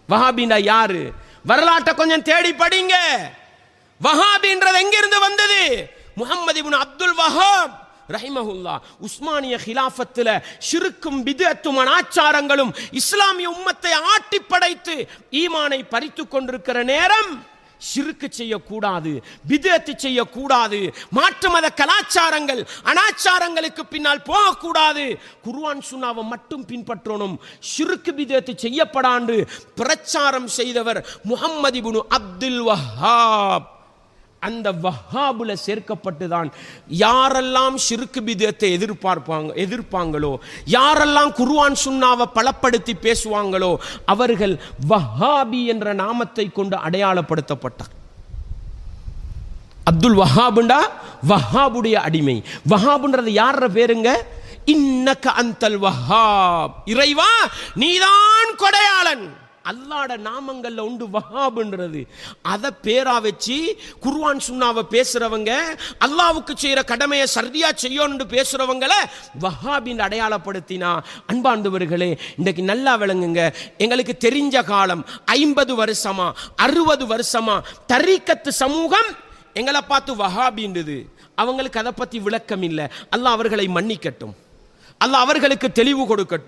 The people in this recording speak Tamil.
வஹாபின்னா யாரு? வரலாற்றை கொஞ்சம் தேடி படிங்க. வஹாபின்றது எங்கிருந்து வந்தது? முஹம்மது இப்னு அப்துல் வஹாப் ரஹிமஹுல்லா உஸ்மானிய ஹிலாஃபத்தில் ஷிர்க்கும் பித்அத்தும் அனாச்சாரங்களும் இஸ்லாமிய உம்மத்தை ஆட்டி படைத்து ஈமானை பறித்து கொண்டிருக்கிற நேரம் ஷிர்க்கு செய்யக்கூடாது, பித்அத் செய்யக்கூடாது, மாற்று மத கலாச்சாரங்கள் அனாச்சாரங்களுக்கு பின்னால் போகக்கூடாது, குர்ஆன் சுன்னாவை மட்டும் பின்பற்றணும், ஷிர்க்கு பித்அத் செய்யப்படாண்டு பிரச்சாரம் செய்தவர் முஹம்மது இப்னு அப்துல் வஹாப். அந்த வஹாபுல சேர்க்கப்பட்டுதான் யாரெல்லாம் ஷிர்க் பித்அத்தை எதிர்ப்பாங்களோ, யாரெல்லாம் குர்ஆன் சுன்னாவை பலப்படுத்தி பேசுவாங்களோ அவர்கள் வஹாபி என்ற நாமத்தை கொண்டு அடையாளப்படுத்தப்பட்டார். அப்துல் வஹாபுண்டா வஹாபுடைய அடிமை. வஹாபுன்றது யார பேருங்க? இன்னக அன்தல் வஹாப், இறைவா நீதான் கொடையாளன். அல்லாஹ்ட நாமங்கள்ல உண்டு வஹாப்ன்றது. அதை பேரா வச்சு குர்ஆன் சுன்னாவை பேசுறவங்க, அல்லாஹ்வுக்கு செய்யற கடமையை சரியா செய்யணும்னு பேசுறவங்கள வஹாபின் அடையாளப்படுத்தினா, அன்பாண்டவர்களே இன்றைக்கு நல்லா விளங்குங்க. எங்களுக்கு தெரிஞ்ச காலம் 50 வருஷமா 60 வருஷமா தரீக்கத்து சமூகம் எங்களை பார்த்து வஹாபின்றது. அவங்களுக்கு அதை பத்தி விளக்கம் இல்லை. அல்லாஹ் அவர்களை மன்னிக்கட்டும், அல்லாஹ் அவர்களுக்கு தெளிவு கொடுக்கட்டும்.